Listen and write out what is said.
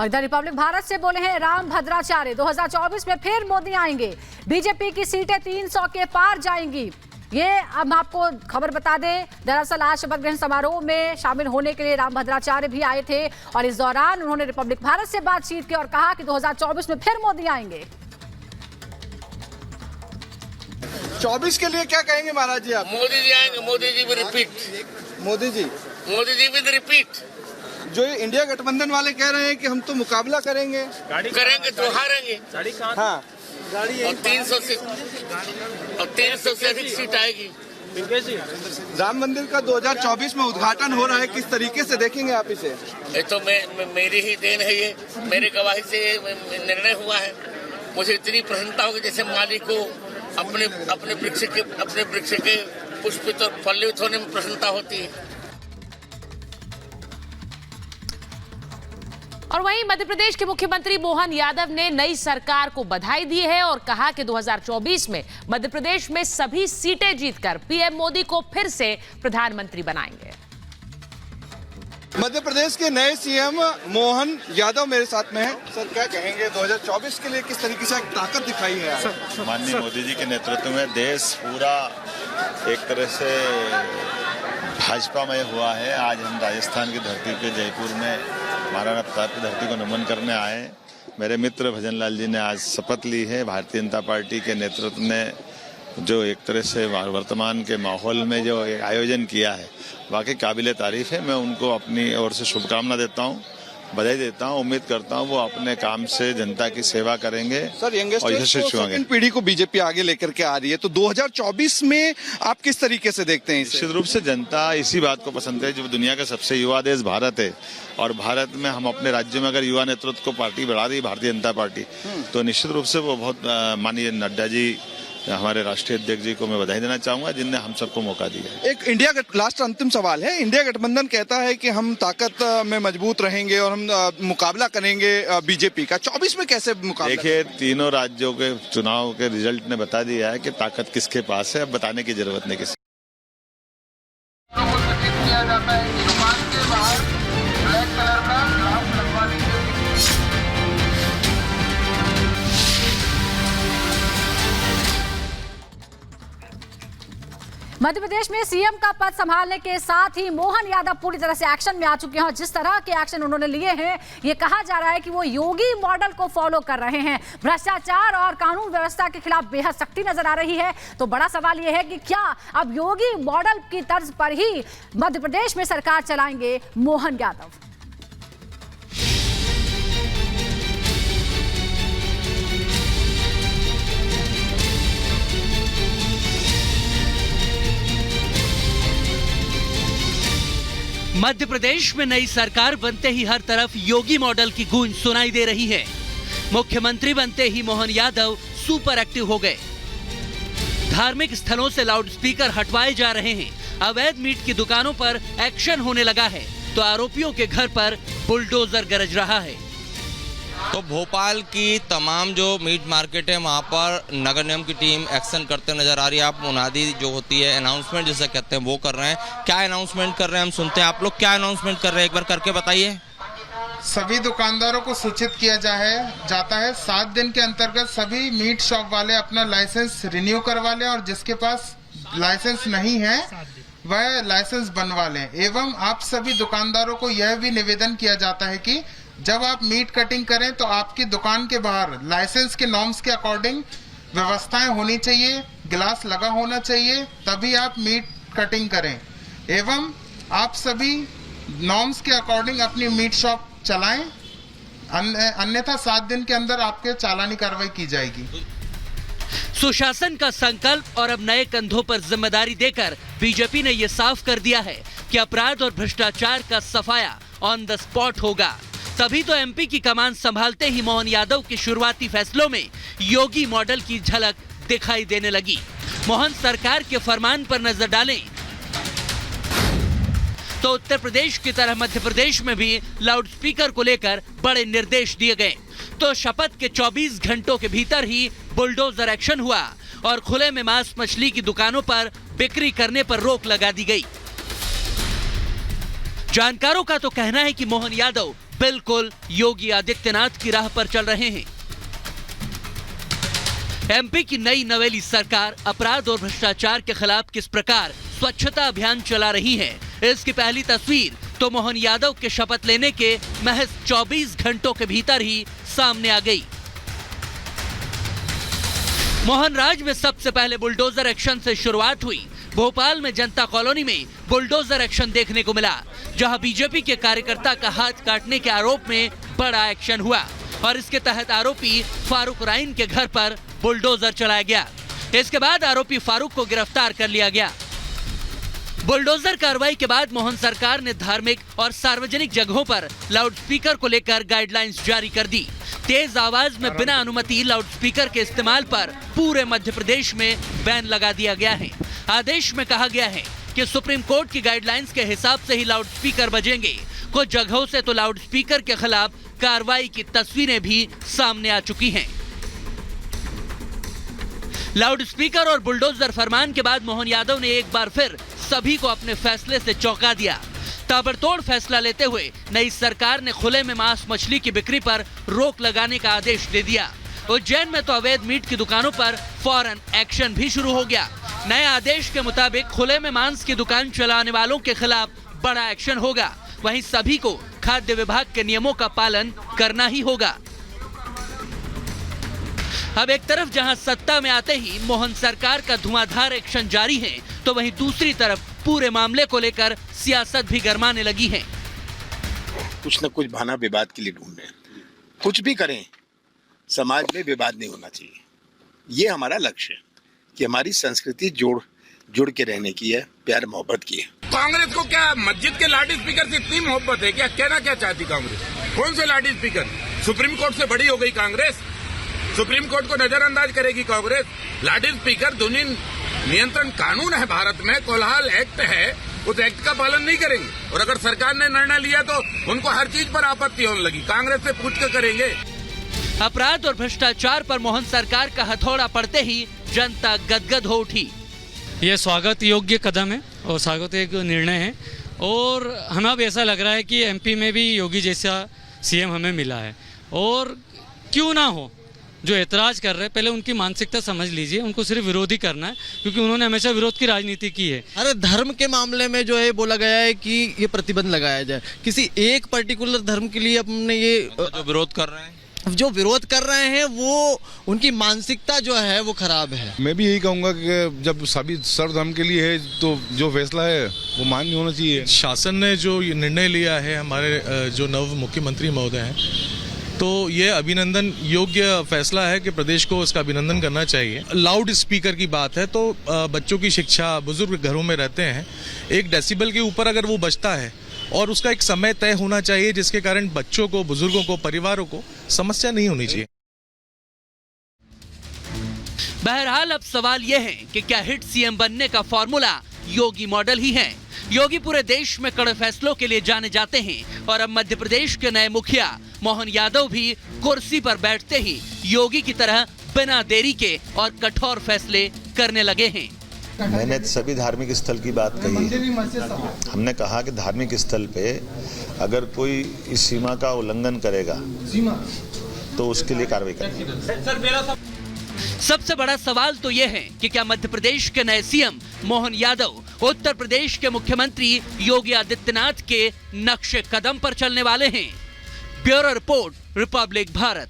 और इधर रिपब्लिक भारत से बोले हैं राम भद्राचार्य, 2024 में फिर मोदी आएंगे, बीजेपी की सीटें 300 के पार जाएंगी। ये अब आपको खबर बता दें, दरअसल आज शपथ ग्रहण समारोह में शामिल होने के लिए राम भद्राचार्य भी आए थे और इस दौरान उन्होंने रिपब्लिक भारत से बातचीत की और कहा कि 2024 में फिर मोदी आएंगे। 24 के लिए क्या कहेंगे महाराज जी आप? मोदी जी आएंगे, मोदी जी भी रिपीट, मोदी जी भी रिपीट। जो ये इंडिया गठबंधन वाले कह रहे हैं कि हम तो मुकाबला करेंगे तो हारेंगे। हाँ, और 300 से अधिक सीट आएगी। राम मंदिर का 2024 में उद्घाटन हो रहा है, किस तरीके से देखेंगे आप इसे? ये तो मेरी ही देन है, ये मेरी गवाही से निर्णय हुआ है। मुझे इतनी प्रसन्नता होगी जैसे माली को अपने वृक्ष के पुष्पित और फलित होने में प्रसन्नता होती है। और वहीं मध्य प्रदेश के मुख्यमंत्री मोहन यादव ने नई सरकार को बधाई दी है और कहा कि 2024 में मध्य प्रदेश में सभी सीटें जीतकर पीएम मोदी को फिर से प्रधानमंत्री बनाएंगे। मध्य प्रदेश के नए सीएम मोहन यादव मेरे साथ में हैं। सर, क्या कहेंगे 2024 के लिए किस तरीके से एक ताकत दिखाई है? माननीय मोदी जी के नेतृत्व में देश पूरा एक तरह से भाजपामय हुआ है। आज हम राजस्थान की धरती पे जयपुर में महाराणा प्रताप की धरती को नमन करने आए। मेरे मित्र भजनलाल जी ने आज शपथ ली है। भारतीय जनता पार्टी के नेतृत्व ने जो एक तरह से वर्तमान के माहौल में जो एक आयोजन किया है, वाकई काबिले तारीफ है। मैं उनको अपनी ओर से शुभकामना देता हूँ, बधाई देता हूँ। उम्मीद करता हूँ वो अपने काम से जनता की सेवा करेंगे। सर, यंगस्टर्स को, सेकंड पीढ़ी को बीजेपी आगे लेकर के आ रही है, तो 2024 में आप किस तरीके से देखते हैं? निश्चित रूप से जनता इसी बात को पसंद है। जो दुनिया का सबसे युवा देश भारत है और भारत में हम अपने राज्यों में अगर युवा नेतृत्व को पार्टी बढ़ा रही भारतीय जनता पार्टी, तो निश्चित रूप से वो बहुत माननीय नड्डा जी, हमारे राष्ट्रीय अध्यक्ष जी को मैं बधाई देना चाहूंगा, जिनने हम सबको मौका दिया। एक लास्ट अंतिम सवाल है। इंडिया गठबंधन कहता है कि हम ताकत में मजबूत रहेंगे और हम मुकाबला करेंगे बीजेपी का। 24 में कैसे मुकाबला? देखिए, तीनों राज्यों के चुनाव के रिजल्ट ने बता दिया है कि ताकत किसके पास है। अब बताने की जरूरत नहीं किसी। मध्य प्रदेश में सीएम का पद संभालने के साथ ही मोहन यादव पूरी तरह से एक्शन में आ चुके हैं और जिस तरह के एक्शन उन्होंने लिए हैं, ये कहा जा रहा है कि वो योगी मॉडल को फॉलो कर रहे हैं। भ्रष्टाचार और कानून व्यवस्था के खिलाफ बेहद सख्ती नजर आ रही है। तो बड़ा सवाल ये है कि क्या अब योगी मॉडल की तर्ज पर ही मध्य प्रदेश में सरकार चलाएंगे मोहन यादव? मध्य प्रदेश में नई सरकार बनते ही हर तरफ योगी मॉडल की गूंज सुनाई दे रही है। मुख्यमंत्री बनते ही मोहन यादव सुपर एक्टिव हो गए। धार्मिक स्थलों से लाउडस्पीकर हटवाए जा रहे हैं। अवैध मीट की दुकानों पर एक्शन होने लगा है, तो आरोपियों के घर पर बुलडोजर गरज रहा है। तो भोपाल की तमाम जो मीट मार्केट है, वहाँ पर नगर निगम की टीम एक्शन करते नजर आ रही है। आप मुनादी जो होती है, अनाउंसमेंट जिसे कहते हैं, वो कर रहे हैं। क्या अनाउंसमेंट कर रहे हैं हम सुनते हैं। आप लोग क्या अनाउंसमेंट कर रहे हैं, एक बार करके बताइए। सभी दुकानदारों को सूचित किया जाता है 7 दिन के अंतर्गत सभी मीट शॉप वाले अपना लाइसेंस रिन्यू करवा लें और जिसके पास लाइसेंस नहीं है वह लाइसेंस बनवा लें। एवं आप सभी दुकानदारों को यह भी निवेदन किया जाता है कि जब आप मीट कटिंग करें तो आपकी दुकान के बाहर लाइसेंस के नॉर्म्स के अकॉर्डिंग व्यवस्थाएं होनी चाहिए, गिलास लगा होना चाहिए, तभी आप मीट कटिंग करें। एवं आप सभी नॉर्म्स के अकॉर्डिंग अपनी मीट शॉप चलाएं, अन्यथा 7 दिन के अंदर आपके चालानी कार्रवाई की जाएगी। सुशासन का संकल्प और अब नए कंधों पर जिम्मेदारी देकर बीजेपी ने यह साफ कर दिया है कि अपराध और भ्रष्टाचार का सफाया ऑन द स्पॉट होगा। तभी तो एमपी की कमान संभालते ही मोहन यादव के शुरुआती फैसलों में योगी मॉडल की झलक दिखाई देने लगी। मोहन सरकार के फरमान पर नजर डालें तो उत्तर प्रदेश की तरह मध्य प्रदेश में भी लाउडस्पीकर को लेकर बड़े निर्देश दिए गए। तो शपथ के 24 घंटों के भीतर ही बुलडोजर एक्शन हुआ और खुले में मांस मछली की दुकानों पर बिक्री करने पर रोक लगा दी गई। जानकारों का तो कहना है कि मोहन यादव बिल्कुल योगी आदित्यनाथ की राह पर चल रहे हैं। एमपी की नई नवेली सरकार अपराध और भ्रष्टाचार के खिलाफ किस प्रकार स्वच्छता अभियान चला रही है, इसकी पहली तस्वीर तो मोहन यादव के शपथ लेने के महज 24 घंटों के भीतर ही सामने आ गई। मोहन राज में सबसे पहले बुलडोजर एक्शन से शुरुआत हुई। भोपाल में जनता कॉलोनी में बुलडोजर एक्शन देखने को मिला, जहां बीजेपी के कार्यकर्ता का हाथ काटने के आरोप में बड़ा एक्शन हुआ और इसके तहत आरोपी फारूक राइन के घर पर बुलडोजर चलाया गया। इसके बाद आरोपी फारूक को गिरफ्तार कर लिया गया। बुलडोजर कार्रवाई के बाद मोहन सरकार ने धार्मिक और सार्वजनिक जगहों पर लाउडस्पीकर को लेकर गाइडलाइंस जारी कर दी। तेज आवाज में बिना अनुमति लाउडस्पीकर के इस्तेमाल पर पूरे मध्य प्रदेश में बैन लगा दिया गया है। आदेश में कहा गया है कि सुप्रीम कोर्ट की गाइडलाइंस के हिसाब से ही लाउडस्पीकर बजेंगे। कुछ जगहों से तो लाउडस्पीकर के खिलाफ कार्रवाई की तस्वीरें भी सामने आ चुकी हैं। लाउडस्पीकर और बुलडोजर फरमान के बाद मोहन यादव ने एक बार फिर सभी को अपने फैसले से चौंका दिया। ताबड़तोड़ फैसला लेते हुए नई सरकार ने खुले में मांस मछली की बिक्री पर रोक लगाने का आदेश दे दिया। उज्जैन में तो अवैध मीट की दुकानों पर फौरन एक्शन भी शुरू हो गया। नए आदेश के मुताबिक खुले में मांस की दुकान चलाने वालों के खिलाफ बड़ा एक्शन होगा। वहीं सभी को खाद्य विभाग के नियमों का पालन करना ही होगा। अब एक तरफ जहां सत्ता में आते ही मोहन सरकार का धुआंधार एक्शन जारी है, तो वहीं दूसरी तरफ पूरे मामले को लेकर सियासत भी गरमाने लगी है। कुछ न कुछ बहाना विवाद के लिए ढूंढ रहे हैं। कुछ भी करें, समाज में विवाद नहीं होना चाहिए। ये हमारा लक्ष्य है कि हमारी संस्कृति जुड़ के रहने की है, प्यार मोहब्बत की है। कांग्रेस को क्या मस्जिद के लाउड स्पीकर से इतनी मोहब्बत है? क्या कहना क्या चाहती कांग्रेस? कौन से लाउड स्पीकर? सुप्रीम कोर्ट से बड़ी हो गई कांग्रेस? सुप्रीम कोर्ट को नजरअंदाज करेगी कांग्रेस? लाउड स्पीकर ध्वनि नियंत्रण कानून है भारत में, कोलाहल एक्ट है, उस एक्ट का पालन नहीं करेंगे। और अगर सरकार ने निर्णय लिया तो उनको हर चीज पर आपत्ति होने लगी। कांग्रेस से पूछ कर करेंगे। अपराध और भ्रष्टाचार पर मोहन सरकार का हथौड़ा पड़ते ही जनता गदगद हो उठी। ये स्वागत योग्य कदम है और स्वागत योग्य निर्णय है और हमें अब ऐसा लग रहा है कि एमपी में भी योगी जैसा सीएम हमें मिला है। और क्यों ना हो, जो ऐतराज कर रहे हैं पहले उनकी मानसिकता समझ लीजिए। उनको सिर्फ विरोधी करना है क्योंकि उन्होंने हमेशा विरोध की राजनीति की है। अरे धर्म के मामले में जो है बोला गया है कि ये प्रतिबंध लगाया जाए। किसी एक पर्टिकुलर धर्म के लिए अपने ये जो विरोध कर रहे हैं, जो विरोध कर रहे हैं वो उनकी मानसिकता जो है वो खराब है। मैं भी यही कहूँगा कि जब सभी सर्वधर्म के लिए है तो जो फैसला है वो मान्य होना चाहिए। शासन ने जो ये निर्णय लिया है, हमारे जो नव मुख्यमंत्री महोदय हैं, तो ये अभिनंदन योग्य फैसला है कि प्रदेश को इसका अभिनंदन करना चाहिए। लाउड स्पीकर की बात है तो बच्चों की शिक्षा, बुजुर्ग घरों में रहते हैं, 1 डेसिबल के ऊपर अगर वो बजता है और उसका एक समय तय होना चाहिए जिसके कारण बच्चों को, बुजुर्गों को, परिवारों को समस्या नहीं होनी चाहिए। बहरहाल अब सवाल यह है कि क्या हिट सीएम बनने का फॉर्मूला योगी मॉडल ही है? योगी पूरे देश में कड़े फैसलों के लिए जाने जाते हैं और अब मध्य प्रदेश के नए मुखिया मोहन यादव भी कुर्सी पर बैठते ही योगी की तरह बिना देरी के और कठोर फैसले करने लगे हैं। मैंने सभी धार्मिक स्थल की बात कही है। हमने कहा कि धार्मिक स्थल पे अगर कोई इस सीमा का उल्लंघन करेगा तो उसके लिए कार्रवाई करेंगे। सबसे बड़ा सवाल तो यह है कि क्या मध्य प्रदेश के नए सीएम मोहन यादव उत्तर प्रदेश के मुख्यमंत्री योगी आदित्यनाथ के नक्शे कदम पर चलने वाले हैं? Bureau report, Republic Bharat.